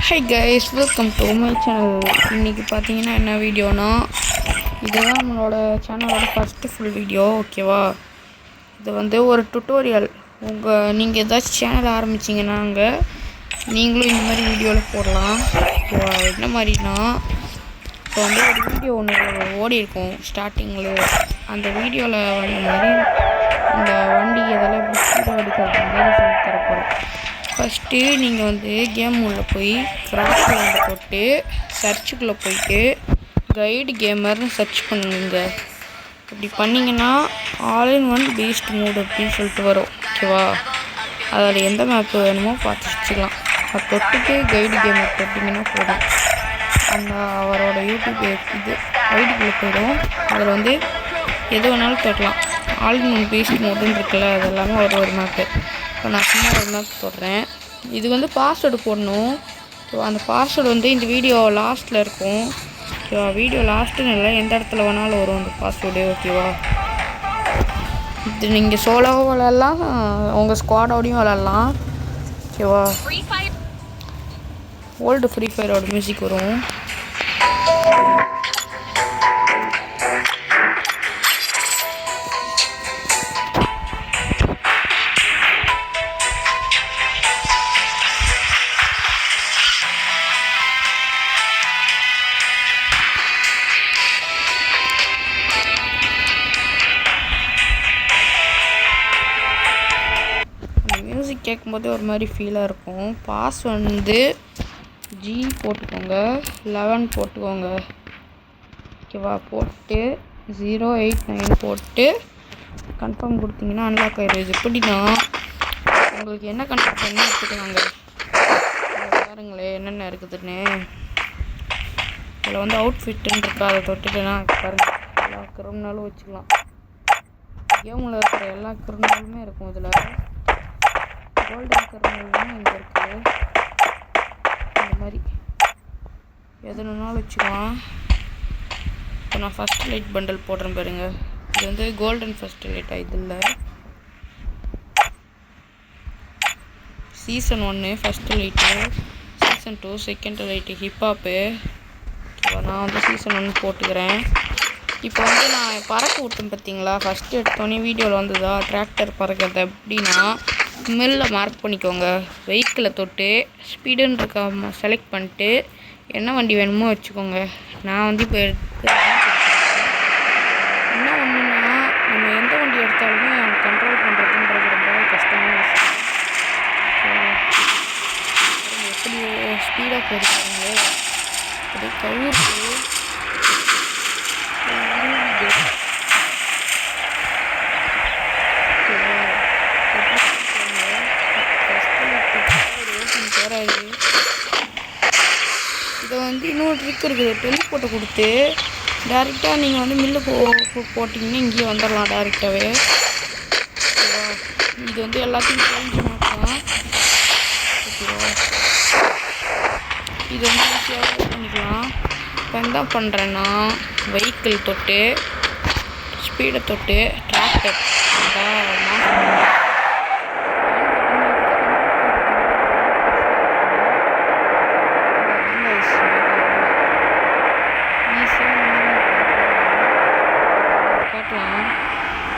Hi guys, welcome to my channel. இன்றைக்கி பார்த்தீங்கன்னா என்ன வீடியோனா, இதுதான் நம்மளோட சேனலோட ஃபஸ்ட்டு ஃபுல் வீடியோ. ஓகேவா? இது வந்து ஒரு டுட்டோரியல். நீங்கள் ஏதாச்சும் சேனல் ஆரம்பிச்சிங்கன்னாங்க நீங்களும் இந்த மாதிரி வீடியோவில் போடலாம். ஓகேவா? என்ன மாதிரினா, இப்போ வந்து ஒரு வீடியோ ஒன்று ஓடி இருக்கும் ஸ்டார்டிங்கில். அந்த வீடியோவில் வந்த மாதிரி இந்த வண்டி இதெல்லாம் எப்படி ஸ்பீடாக எடுக்கிறது மாதிரி சொல்லி தரப்போகிறேன். ஃபஸ்ட்டு நீங்கள் வந்து கேம் உள்ளே போய் கிராஃப்ட் வந்து போட்டு சர்ச்சுக்குள்ளே போயிட்டு கைடு கேமர்னு சர்ச் பண்ணுங்க. இப்படி பண்ணிங்கன்னா all in one beast mode அப்படின்னு சொல்லிட்டு வரும். ஓகேவா? அதில் எந்த மேப்பு வேணுமோ பார்த்து வச்சுக்கலாம். அதை தொட்டுட்டு கைடு கேமர் போட்டிங்கன்னா போதும், அந்த அவரோட யூடியூப் இது ஐடிக்குள்ளே போயிடும். அதில் வந்து எது வேணாலும் தொடலாம். ஆல் இன் ஒன் பீஸ்ட் மோடுன்னு இருக்குல்ல, அது எல்லாமே ஒரு மேப்பு. இப்போ நான் சும்மா ஒரு மேப் போடுறேன். இது வந்து பாஸ்வேர்டு போடணும். ஸோ அந்த பாஸ்வேர்டு வந்து இந்த வீடியோ லாஸ்ட்டில் இருக்கும். ஓகேவா? வீடியோ லாஸ்ட்டுன்னு இல்லை, எந்த இடத்துல வேணாலும் வரும் அந்த பாஸ்வேர்டு. ஓகேவா? இது நீங்கள் சோலோவும் விளாட்லாம், உங்கள் ஸ்குவாடோடையும் விளாட்லாம். ஓகேவா? ஓல்டு ஃப்ரீ ஃபயரோட மியூசிக் வரும். மியூசிக் கேட்கும்போதே ஒரு மாதிரி ஃபீலாக இருக்கும். பாஸ் வந்து ஜி போட்டுக்கோங்க, 11 போட்டுக்கோங்க. ஓகேவா? போட்டு 089 போட்டு கன்ஃபார்ம் கொடுத்தீங்கன்னா அன்லாக் ஆகிடுது. எப்படின்னா, உங்களுக்கு என்ன கன்ஃபார்ம் பண்ணி எடுத்துக்கலாங்க. பாருங்களேன் என்னென்ன இருக்குதுன்னு. இதில் வந்து அவுட்ஃபிட்டுன்னு இருக்கா, அதை தொட்டுட்டுனா பாருங்கள், எல்லா கிரிமினலும் வச்சுக்கலாம். கேமில் இருக்கிற எல்லா கிரிமினலுமே இருக்கும். இதில் கோல்டன் கிரிமினல்னு இங்கே இருக்குது. இந்த மாதிரி எதுனாலும் வச்சுக்கலாம். இப்போ நான் ஃபஸ்ட் லைட் பண்டல் போடுறேன் பாருங்க. இது வந்து கோல்டன் ஃபஸ்ட் லைட்டாக, இது இல்லை. Season 1 first light, season 2 second light, hip hop. நான் வந்து சீசன் 1 போட்டுக்கிறேன். இப்போ வந்து நான் பறக்க விட்டேன் பார்த்தீங்களா, ஃபஸ்ட்டு எடுத்தோடனே வீடியோவில் வந்ததா டிராக்டர் பறக்கிறது. எப்படின்னா, மில்ல மார்க் பண்ணிக்கோங்க, வெஹிக்கிளை தொட்டு ஸ்பீடுன்னு இருக்க செலக்ட் பண்ணிட்டு என்ன வண்டி வேணுமோ வச்சுக்கோங்க. நான் வந்து இப்போ என்ன ஒன்றுன்னா, நம்ம எந்த வண்டி எடுத்தாலுமே கண்ட்ரோல் பண்ணுறதுன்றது ரொம்ப கஷ்டமான விஷயம். எப்படி ஸ்பீடாக போயிருக்காங்க, அப்படியே கவுருக்கு இதை வந்து இன்னொரு ட்ரிக் இருக்குது. டெலிபோர்ட்டை கொடுத்து டேரெக்டாக நீங்கள் வந்து மில்லு போட்டிங்கன்னா இங்கேயே வந்துடலாம் டேரெக்டாகவே. ஓகேவா? இது வந்து எல்லாத்தையும் தெரிஞ்சு மாட்டலாம். ஓகேவா? இது வந்து ஈஸியாக பண்ணிக்கலாம். இப்போ என்ன பண்ணுறேன்னா, வெஹிக்கிள் தொட்டு ஸ்பீடை தொட்டு டிராக்டர்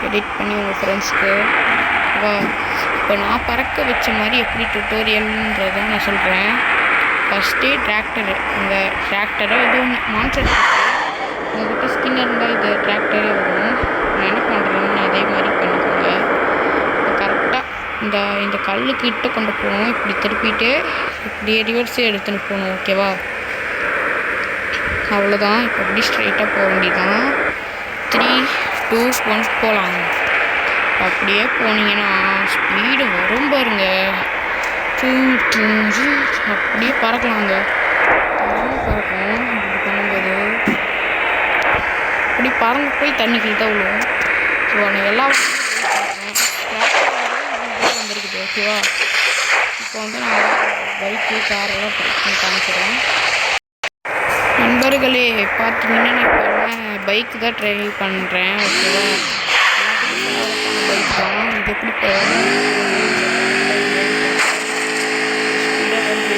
எடிட் பண்ணி உங்கள் ஃப்ரெண்ட்ஸ்க்கு. ஓகேவா? இப்போ நான் பறக்க வச்ச மாதிரி எப்படி டுட்டோரியல்ன்றதை நான் சொல்கிறேன். ஃபஸ்ட்டே டிராக்டரு, இந்த டிராக்டரை எதுவும் மான்ஸ்டர் உங்கள்கிட்ட ஸ்கின் இருந்தால் இது டிராக்டரே வரும். நான் என்ன பண்ணுறேன்னு அதே மாதிரி பண்ணிக்கோங்க. இப்போ கரெக்டாக இந்த கல்லுக்கிட்ட கொண்டு போகணும். இப்படி திருப்பிட்டு இப்படியே ரிவர்ஸே எடுத்துன்னு போகணும். ஓகேவா? அவ்வளோதான். இப்போ அப்படி ஸ்ட்ரைட்டாக போக வேண்டியதான். 3, 2, 1 போகலாம். அப்படியே போனீங்கன்னா ஸ்பீடு வரும் பாருங்க. அப்படியே பறக்கலாங்க. பறக்கும் இப்படி பண்ணும்போது. இப்படி பறந்து போய் தண்ணிக்குள்ள தான் விழுவும். ஸோ நான் எல்லா வந்துருக்குது. ஓகேவா? இப்போ வந்து நான் பைக்கு காரெல்லாம் பண்ணி காமிக்கிறேன். நண்பர்களே, பார்த்தீங்கன்னா நான் இப்போ பைக்கு தான் ட்ரை பண்ணுறேன். ஓகேவா? பைக் தான். இது எப்படி ஸ்பீடாக வந்து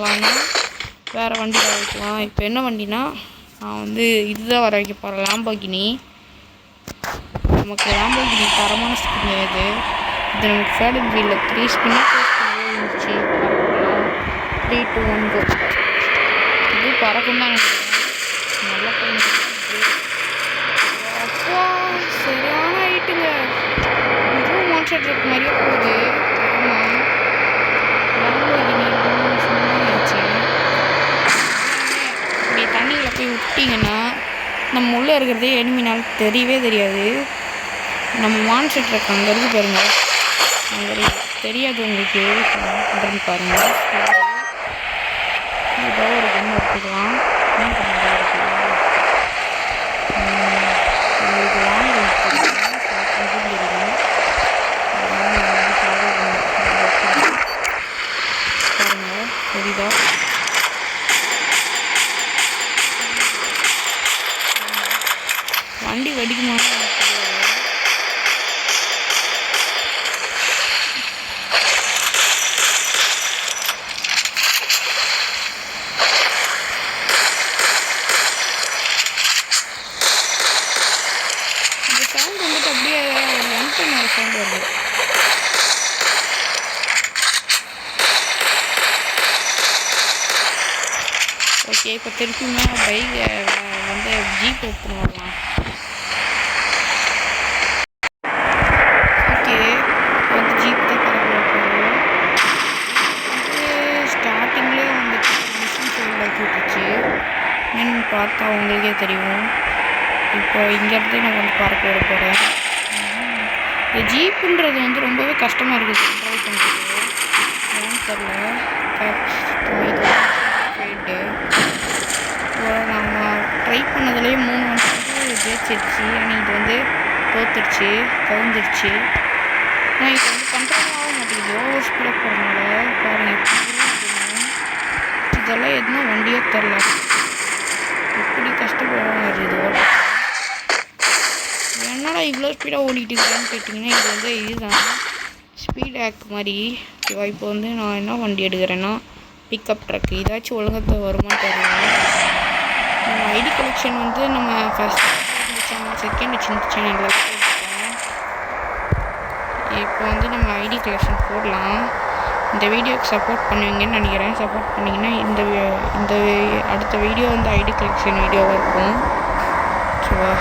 வைக்கலாம்னா வேறு வண்டியில் வைக்கலாம். இப்போ என்ன வண்டினா நான் வந்து இதுதான் வர வைக்க போகிறேன், லாம்போர்கினி. நமக்கு லாம்போர்கினி தரமான ஸ்கின் இது. இது நமக்கு ஃபேடட் வீலில் 3 ஸ்பின்னாக இருந்துச்சு. பறக்கலாம். 3 2 1 go. இது பறக்கும் தான் நல்லா போயிட்டு. அப்பா சரியான ஹைட்டுங்க. இதுவும் மான்ஸ்டர் ட்ரக் மாதிரியே போகுது. ஆமாம், லாம்போர்கினி சும்மா நினச்சேன். இப்படி தண்ணியில் போய் விட்டிங்கன்னா நம்ம உள்ளே இருக்கிறதே எனிமினால் தெரியவே தெரியாது. நம்ம மான்ஸ்டர் ட்ரக் அங்கே இருக்கு பாருங்க, அங்கே தெரியாது உங்களுக்கு பண்ணுறேன்னு பாருங்கள். ஏதோ ஒரு கன் எடுத்துக்கலாம். உங்களுக்கு லாங் பாருங்க, தெரியுதா? வண்டி வெடிக்குமா? இந்த சவுண்ட் வந்துட்டு அப்படியே ஒரு என்டர்னோட சவுண்ட் வருது. ஓகே, இப்போ திருப்பியுமே பைக் வந்து ஜீப் எடுத்துன்னு வரலாம். ஓகே, வந்து ஜீப் தான் பரவாயில்ல. ஸ்டார்டிங்லேயே வந்துட்டு மிஷின் ஃபெயில் ஆக்கி விட்டுச்சு. என்னன்னு பார்த்தா உங்களுக்கே தெரியும். இப்போ இங்கேருந்து நான் வந்து பறக்க விட போகிறேன். இந்த ஜீப்புன்றது வந்து ரொம்பவே கஷ்டமாக இருக்குது கண்ட்ரோல் பண்ணுறது. ஏன்னு தெரில. போயிட்டு நம்ம ட்ரை பண்ணதுலேயே 3 வந்து ஜெயிச்சிருச்சு. ஆனால் இது வந்து தோத்துருச்சு, கவுந்துருச்சு. ஆனால் இது வந்து கண்ட்ரோல் ஆக மாட்டேங்குது ஓவர் ஸ்பீடாக போகிறதுனால. பாருங்கள், இதெல்லாம் எதுனா வண்டியே தெரில. எப்படி கஷ்டப்படுறாங்க இது ஓட. என்னடா இவ்வளோ ஸ்பீடாக ஓடிட்டு இருக்கேன்னு கேட்டிங்கன்னா, இது வந்து இதுதான் ஸ்பீட் ஆக் மாதிரி. ஓகேவா? இப்போ வந்து நான் என்ன வண்டி எடுக்கிறேன்னா பிக்கப் ட்ரக். இதாச்சும் ஒழுங்கத்தை வருமானு தெரியல. நம்ம ஐடி கலெக்ஷன் வந்து நம்ம ஃபஸ்ட் சேனல், செகண்ட் சேனலில் போட்டுருக்கோம். இப்போ வந்து நம்ம ஐடி கலெக்ஷன் போடலாம். இந்த வீடியோக்கு சப்போர்ட் பண்ணுவீங்கன்னு நினைக்கிறேன். சப்போர்ட் பண்ணிங்கன்னா இந்த அடுத்த வீடியோ வந்து ஐடி கலெக்ஷன் வீடியோவாக இருக்கும். ஓகேவா?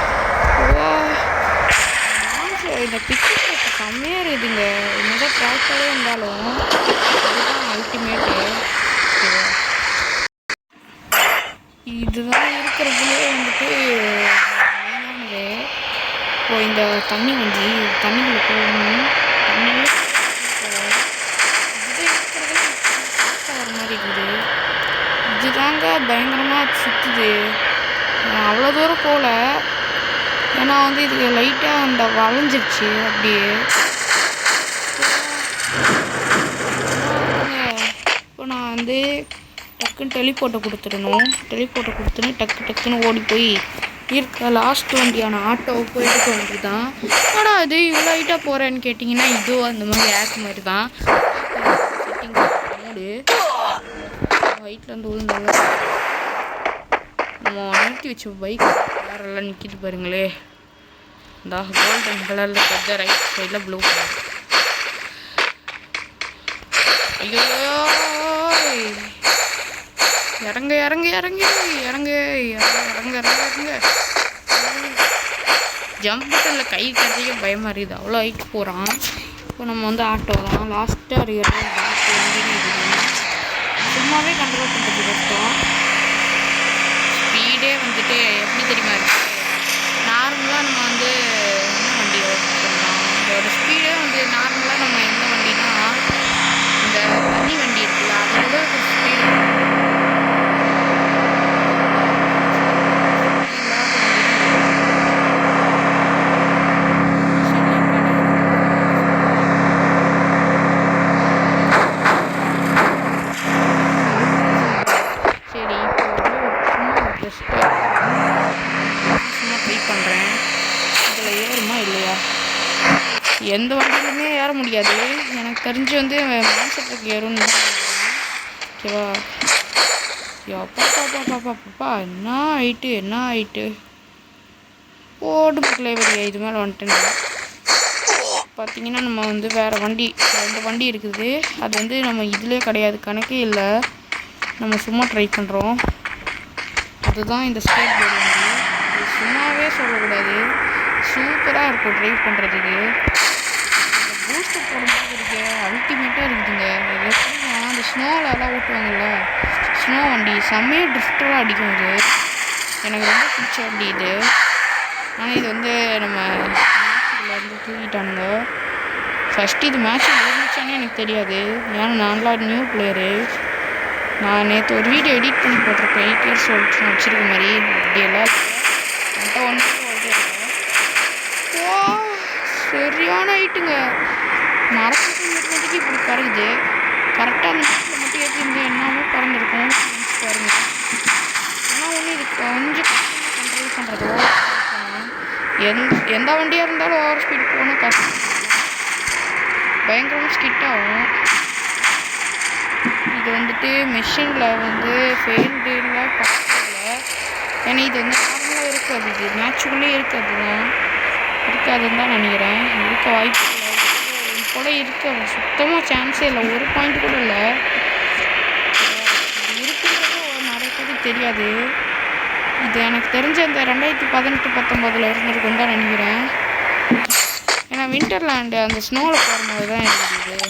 இந்த பிக்சர் செம்மையாக இருக்குதுங்க. என்னதான் ட்ராக்டரே இருந்தாலும் இதுதான் அல்டிமேட்டு. ஓகேவா? இதுதான் இருக்கிறதுலே வந்துட்டு மெயினானது. இப்போ இந்த தண்ணி வண்டி தண்ணிக்குள்ளே போகணும். தண்ணியிலே வர மாதிரி இருக்குது. இதுதாங்க பயங்கரமாக சுற்றுது. அவ்வளோ தூரம் போகல, ஏன்னா வந்து இதுக்கு லைட்டாக அந்த வளைஞ்சிருச்சு அப்படியே. இப்போ நான் வந்து டக்குன்னு டெலிபோர்ட்டை கொடுத்துடணும். டெலிபோர்ட்டை கொடுத்துன்னு டக்குன்னு ஓடி போய் இருக்க லாஸ்ட் வண்டியான ஆட்டோவை போய் எடுக்க வேண்டியது தான். ஆனால் அது இவ்வளோ லைட்டாக போகிறேன்னு கேட்டிங்கன்னா, இதுவும் அந்த மாதிரி ஆக் மாதிரி தான். செட்டிங் மூடு ஹைட்லேருந்து விழுந்தாங்க. நம்ம நிறுத்தி வச்ச பைக் வேறெல்லாம் நிற்கிது பாருங்களே. இந்த கோல்டன் கலரில் இருக்கிறத ரைட் சைடில் ப்ளூ கலர். ஐயோ, இறங்க இறங்க இறங்க இறங்க இறங்க இறங்க இறங்க. ஜம்ப் பட்டனில் கை கட்டிக்க பயமாக இருக்குது, அவ்வளோ ஹைட் போகிறான். இப்போ நம்ம வந்து ஆட்டோ தான் லாஸ்ட்டாக இருக்கிற பேக் வந்து சும்மாவே கண்ட்ரோல் பண்ணுறது கஷ்டம். ஸ்பீடே வந்துட்டு எப்படி தெரியுமா இருக்குது. நார்மலாக நம்ம வந்து என்ன வண்டி ஓட்டலாம், இதோட ஸ்பீடே வந்து நார்மலாக நம்ம எந்த வண்டினா இந்த தண்ணி வண்டி இருக்குல்ல, அதோட ஸ்பீடு பண்ணுறேன். இதில் ஏறுமா இல்லையா? எந்த வண்டியிலுமே ஏற முடியாது எனக்கு தெரிஞ்சு. வந்து மான்ஸ்டர் ட்ரக் ஏறும்னு தான். ஓகேவா? பாப்பா என்ன ஹைட்டு போடு மக்களே வெளியே இது மேலே வந்துட்டேன். பார்த்தீங்கன்னா நம்ம வந்து வேறு வண்டி 2 வண்டி இருக்குது. அது வந்து நம்ம இதிலே கிடையாது, கணக்கே இல்லை. நம்ம சும்மா ட்ரை பண்ணுறோம். அதுதான் இந்த ஸ்கேட் போர்டு வண்டி. இது சும்மாவே சொல்லக்கூடாது, சூப்பராக இருக்கும் ட்ரைவ் பண்ணுறதுக்கு. பூஸ்ட் போடும்போது இருக்கு அல்டிமேட்டாக இருக்குதுங்க. இது எப்படின்னா அந்த ஸ்னோவிலலாம் ஓட்டுவாங்கள்ல, ஸ்னோ வண்டி செம்மையாக ட்ரிஃப்டெல்லாம் அடிக்கும். இது எனக்கு ரொம்ப பிடிச்ச வண்டி இது. ஆனால் இது வந்து நம்ம மேட்சில் தூக்கிட்டானுங்க. ஃபஸ்ட்டு இது மேட்சில் இருந்துச்சானே எனக்கு தெரியாது, ஏன்னா நான்லாம் நியூ பிளேயரு. நான் நேற்று ஒரு வீடியோ எடிட் பண்ணி போட்டிருப்பேன் 8 இயர்ஸ் சொல்லிட்டு நான் வச்சுருக்க மாதிரி. அப்படியெல்லாம் என்கிட்ட ஒன்று ஓ சரியான ஹைட்டுங்க. மரத்துக்கு இப்படி பறகுது. கரெக்டாக அந்த நேரத்தில் மட்டும் ஏற்றிருந்து என்னமோ பறந்துருக்கும் பாருங்க. ஆனால் ஒன்று இது கொஞ்சம் கண்ட்ரோல் பண்ணுறதோ எந்த வண்டியாக இருந்தாலும் ஓவர் ஸ்பீட் போகணும் கஷ்டம், பயங்கரமாக ஸ்கிட் ஆகும். இது வந்துட்டு மிஷினில் வந்து ஃபெயில்டு இல்லை பார்க்கல, ஏன்னா இது வந்து நார்மலாக இருக்காது, இது மேட்சுக்குள்ளே இருக்காதுன்னு தான் நினைக்கிறேன். இருக்க வாய்ப்பு இல்லை, இப்போட இருக்க சுத்தமாக சான்ஸே இல்லை, ஒரு பாயிண்ட் கூட இல்லை. இருக்குன்றதோ நிறைய பேருக்கு தெரியாது. இது எனக்கு தெரிஞ்ச இந்த 2018-19 இருந்திருக்குன்னு தான் நினைக்கிறேன். ஏன்னா விண்டர்லேண்டு அந்த ஸ்னோவில் போகும்போது தான் இருக்குது.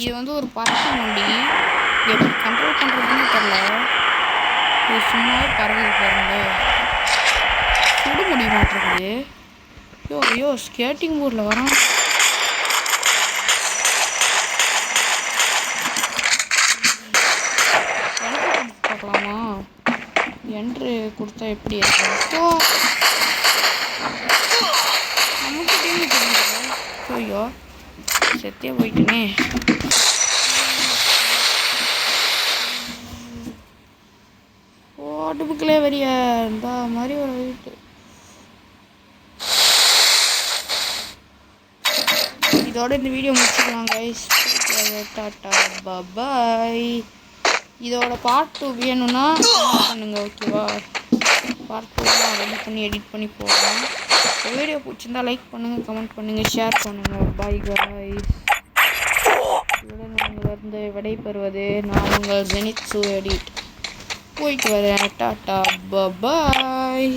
இது வந்து ஒரு பறக்கும் வண்டி, எப்படி கண்ட்ரோல் பண்ணுறதுன்னு தெரில. இது சும்மாவே பறகுது பாருங்க, சுட முடிய மாட்டேங்குது. ஐயோ ஸ்கேட்டிங் போர்டில் வரான். பார்க்கலாமா என்ட்ரு கொடுத்தா எப்படி இருக்கும்? நமக்கு தெரியுது. ஐயோ செத்தே போயிட்டுனே. ஓடுப்புக்களே வரிய இந்த மாதிரி ஒரு வீட்டு. இதோட இந்த வீடியோ முடிச்சுக்கலாம் கைஸ். டாட்டா பாய். இதோட பார்ட் 2 வேணும்னா பண்ணுங்க, ஓகேவா? பார்ட் 2 நான் ரெடி பண்ணி எடிட் பண்ணி போடுறேன். வீடியோ பிடிச்சிருந்தா லைக் பண்ணுங்கள், கமெண்ட் பண்ணுங்கள், ஷேர் பண்ணுங்கள். Bye guys. உங்களிடமிருந்து விடைபெறுவது நான் உங்கள் ஜெனித்சு எடிட். போயிட்டு வரேன். டாட்டா பாய்.